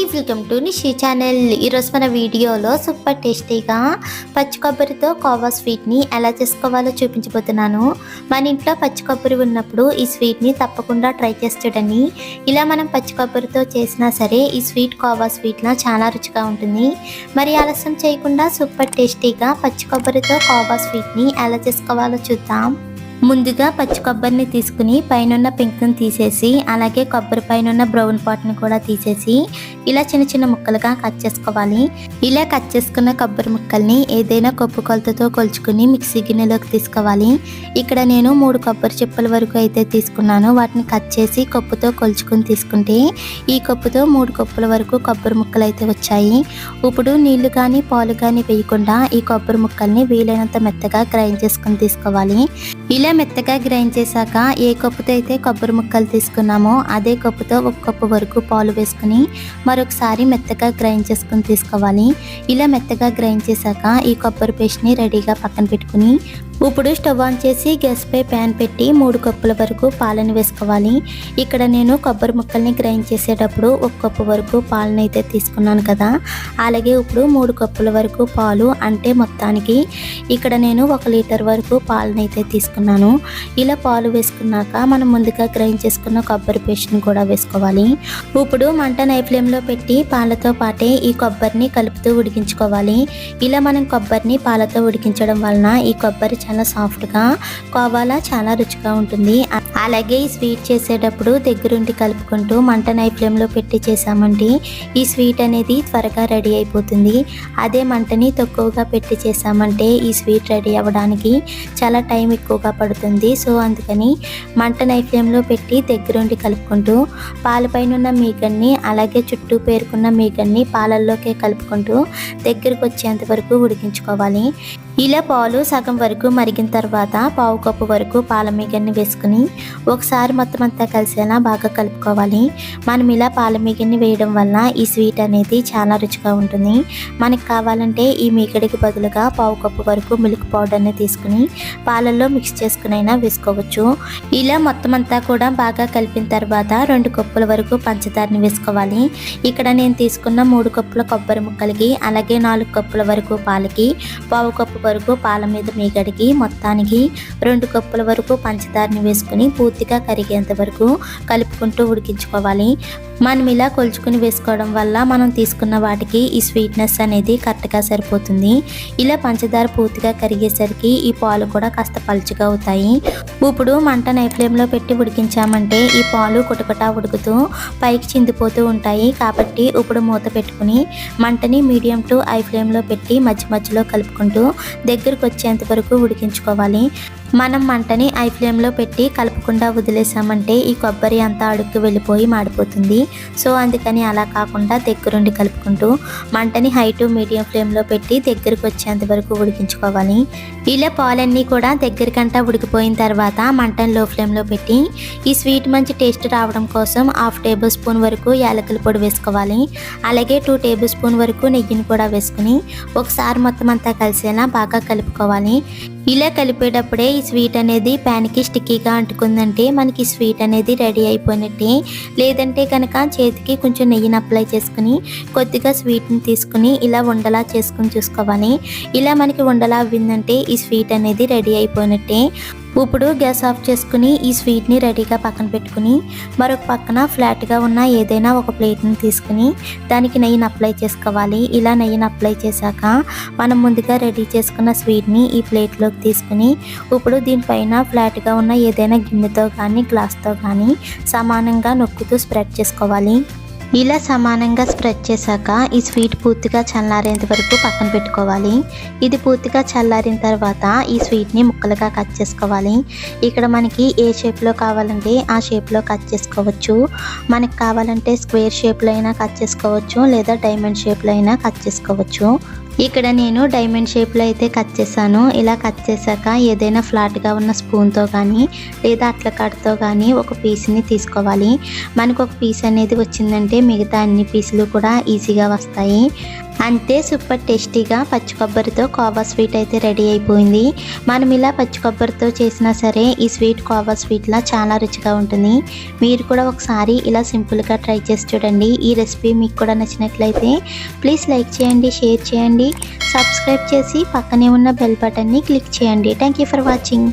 అండి, welcome to Nishi channel. ఈరోజు మన వీడియోలో సూపర్ టేస్టీగా పచ్చి కొబ్బరితో కోవా స్వీట్ని ఎలా చేసుకోవాలో చూపించబోతున్నాను. మన ఇంట్లో పచ్చి కొబ్బరి ఉన్నప్పుడు ఈ స్వీట్ని తప్పకుండా ట్రై చేసి చూడండి. ఇలా మనం పచ్చి కొబ్బరితో చేసినా సరే ఈ స్వీట్ కోవా స్వీట్లా చాలా రుచిగా ఉంటుంది. మరి ఆలస్యం చేయకుండా సూపర్ టేస్టీగా పచ్చి కొబ్బరితో కోవా స్వీట్ని ఎలా చేసుకోవాలో చూద్దాం. ముందుగా పచ్చి కొబ్బరిని తీసుకుని పైన పెంకుని తీసేసి అలాగే కొబ్బరి పైన బ్రౌన్ పాట్ని కూడా తీసేసి ఇలా చిన్న చిన్న ముక్కలుగా కట్ చేసుకోవాలి. ఇలా కట్ చేసుకున్న కొబ్బరి ముక్కల్ని ఏదైనా కొప్పు కొలతతో కొలుచుకుని మిక్సీ గిన్నెలోకి తీసుకోవాలి. ఇక్కడ నేను 3 కొబ్బరి చిప్పల వరకు అయితే తీసుకున్నాను. వాటిని కట్ చేసి కప్పుతో కొలుచుకుని తీసుకుంటే ఈ కప్పుతో 3 కప్పుల వరకు కొబ్బరి ముక్కలు అయితే వచ్చాయి. ఇప్పుడు నీళ్లు కానీ పాలు కానీ వేయకుండా ఈ కొబ్బరి ముక్కల్ని వీలైనంత మెత్తగా గ్రైండ్ చేసుకుని తీసుకోవాలి. ఇలా మెత్తగా గ్రైండ్ చేశాక ఏ కప్పుతో అయితే కొబ్బరి ముక్కలు తీసుకున్నామో అదే కప్పుతో 1 కప్పు వరకు పాలు వేసుకుని మరొకసారి మెత్తగా గ్రైండ్ చేసుకుని తీసుకోవాలి. ఇలా మెత్తగా గ్రైండ్ చేశాక ఈ కొబ్బరి పేస్ట్ని రెడీగా పక్కన పెట్టుకుని ఇప్పుడు స్టవ్ ఆన్ చేసి గ్యాస్ పై ప్యాన్ పెట్టి 3 కప్పుల వరకు పాలను వేసుకోవాలి. ఇక్కడ నేను కొబ్బరి ముక్కల్ని గ్రైండ్ చేసేటప్పుడు 1 కప్పు వరకు పాలను అయితే తీసుకున్నాను కదా, అలాగే ఇప్పుడు 3 కప్పుల వరకు పాలు అంటే మొత్తానికి ఇక్కడ నేను 1 లీటర్ వరకు పాలను అయితే తీసుకున్నాను. ఇలా పాలు వేసుకున్నాక మనం ముందుగా గ్రైండ్ చేసుకున్న కొబ్బరి పేస్ట్ని కూడా వేసుకోవాలి. ఇప్పుడు మంట హై ఫ్లేమ్లో పెట్టి పాలతో పాటే ఈ కొబ్బరిని కలుపుతూ ఉడికించుకోవాలి. ఇలా మనం కొబ్బరిని పాలతో ఉడికించడం వలన ఈ కొబ్బరి చాలా సాఫ్ట్గా కోవాలా చాలా రుచిగా ఉంటుంది. అలాగే ఈ స్వీట్ చేసేటప్పుడు దగ్గరుండి కలుపుకుంటూ మంట హై ఫ్లేమ్లో పెట్టి చేసామంటే ఈ స్వీట్ అనేది త్వరగా రెడీ అయిపోతుంది. అదే మంటని తక్కువగా పెట్టి చేసామంటే ఈ స్వీట్ రెడీ అవ్వడానికి చాలా టైం ఎక్కువగా పడుతుంది. సో అందుకని మంట హై ఫ్లేమ్లో పెట్టి దగ్గరుండి కలుపుకుంటూ పాలపైన ఉన్న మీగడ్ని అలాగే చుట్టూ పేరుకున్న మీగడ్ని పాలల్లోకే కలుపుకుంటూ దగ్గరకు వచ్చేంత వరకు ఉడికించుకోవాలి. ఇలా పాలు సగం వరకు మరిగిన తర్వాత 1/2 కప్పు వరకు పాల మీగడ్ని వేసుకుని ఒకసారి మొత్తం అంతా కలిసేలా బాగా కలుపుకోవాలి. మనం ఇలా పాల మీగడ్ని వేయడం వల్ల ఈ స్వీట్ అనేది చాలా రుచిగా ఉంటుంది. మనకి కావాలంటే ఈ మీగడికి బదులుగా 1/2 కప్పు వరకు మిల్క్ పౌడర్ని తీసుకుని పాలల్లో మిక్స్ చేసుకునైనా వేసుకోవచ్చు. ఇలా మొత్తం అంతా కూడా బాగా కలిపిన తర్వాత 2 కప్పుల వరకు పంచదారని వేసుకోవాలి. ఇక్కడ నేను తీసుకున్న 3 కప్పుల కొబ్బరి ముక్కలకి అలాగే 4 కప్పుల వరకు పాలకి 1/2 కప్పు వరకు పాల మీద మీగడికి మొత్తానికి 2 కప్పుల వరకు పంచదారని వేసుకుని పూర్తిగా కరిగేంత వరకు కలుపుకుంటూ ఉడికించుకోవాలి. మనం ఇలా కొలుచుకుని వేసుకోవడం వల్ల మనం తీసుకున్న వాటికి ఈ స్వీట్నెస్ అనేది కరెక్ట్గా సరిపోతుంది. ఇలా పంచదార పూర్తిగా కరిగేసరికి ఈ పాలు కూడా కాస్త పలుచగా అవుతాయి. ఇప్పుడు మంట హై ఫ్లేమ్లో పెట్టి ఉడికించామంటే ఈ పాలు కుటకుటా ఉడుకుతూ పైకి చిందిపోతూ ఉంటాయి. కాబట్టి ఇప్పుడు మూత పెట్టుకుని మంటని మీడియం టు హై ఫ్లేమ్లో పెట్టి మధ్య మధ్యలో కలుపుకుంటూ దగ్గరకు వచ్చేంత వరకు ఉడికించుకోవాలి. మనం మంటని హై ఫ్లేమ్లో పెట్టి కలపకుండా వదిలేసామంటే ఈ కొబ్బరి అంతా అడుక్కి వెళ్ళిపోయి మాడిపోతుంది. సో అందుకని అలా కాకుండా దగ్గరుండి కలుపుకుంటూ మంటని హై టు మీడియం ఫ్లేమ్లో పెట్టి దగ్గరకు వచ్చేంత వరకు ఉడికించుకోవాలి. ఇలా పాలన్నీ కూడా దగ్గరికంటా ఉడికిపోయిన తర్వాత మంటని లో ఫ్లేమ్లో పెట్టి ఈ స్వీట్ మంచి టేస్ట్ రావడం కోసం 1/2 టేబుల్ స్పూన్ వరకు యాలకుల పొడి వేసుకోవాలి. అలాగే 2 టేబుల్ స్పూన్ వరకు నెయ్యిని కూడా వేసుకుని ఒకసారి మొత్తం అంతా కలిసేలా బాగా కలుపుకోవాలి. ఇలా కలిపేటప్పుడే ఈ స్వీట్ అనేది ప్యాన్కి స్టిక్కీగా అంటుకుందంటే మనకి స్వీట్ అనేది రెడీ అయిపోయినట్టే. లేదంటే కనుక చేతికి కొంచెం నెయ్యిని అప్లై చేసుకుని కొద్దిగా స్వీట్ని తీసుకుని ఇలా ఉండలా చేసుకుని చూసుకోవాలి. ఇలా మనకి ఉండలా అవ్విందంటే ఈ స్వీట్ అనేది రెడీ అయిపోయినట్టే. ఇప్పుడు గ్యాస్ ఆఫ్ చేసుకుని ఈ స్వీట్ని రెడీగా పక్కన పెట్టుకుని మరొక పక్కన ఫ్లాట్గా ఉన్న ఏదైనా ఒక ప్లేట్ని తీసుకుని దానికి నెయ్యిని అప్లై చేసుకోవాలి. ఇలా నెయ్యిని అప్లై చేశాక మనం ముందుగా రెడీ చేసుకున్న స్వీట్ని ఈ ప్లేట్లోకి తీసుకుని ఇప్పుడు దీనిపైన ఫ్లాట్గా ఉన్న ఏదైనా గిన్నెతో కానీ గ్లాస్తో కానీ సమానంగా నొక్కుతూ స్ప్రెడ్ చేసుకోవాలి. ఇలా సమానంగా స్ప్రెడ్ చేశాక ఈ స్వీట్ పూర్తిగా చల్లారేంత వరకు పక్కన పెట్టుకోవాలి. ఇది పూర్తిగా చల్లారిన తర్వాత ఈ స్వీట్ని ముక్కలుగా కట్ చేసుకోవాలి. ఇక్కడ మనకి ఏ షేప్లో కావాలంటే ఆ షేప్లో కట్ చేసుకోవచ్చు. మనకి కావాలంటే స్క్వేర్ షేప్లో అయినా కట్ చేసుకోవచ్చు లేదా డైమండ్ షేప్లో అయినా కట్ చేసుకోవచ్చు. ఇక్కడ నేను డైమండ్ షేప్లో అయితే కట్ చేశాను. ఇలా కట్ చేశాక ఏదైనా ఫ్లాట్గా ఉన్న స్పూన్తో కానీ లేదా అట్ల కట్టతో కానీ ఒక పీస్ని తీసుకోవాలి. మనకు ఒక పీస్ అనేది వచ్చిందంటే మిగతా అన్ని పీసులు కూడా ఈజీగా వస్తాయి. అంతే సూపర్ టేస్టీగా పచ్చి కొబ్బరితో కోవా స్వీట్ అయితే రెడీ అయిపోయింది. మనం ఇలా పచ్చి కొబ్బరితో చేసినా సరే ఈ స్వీట్ కోవా స్వీట్లా చాలా రుచిగా ఉంటుంది. మీరు కూడా ఒకసారి ఇలా సింపుల్గా ట్రై చేసి చూడండి. ఈ రెసిపీ మీకు కూడా నచ్చినట్లయితే ప్లీజ్ లైక్ చేయండి, షేర్ చేయండి, సబ్స్క్రైబ్ చేసి పక్కనే ఉన్న బెల్ బటన్ని క్లిక్ చేయండి. Thank you for watching.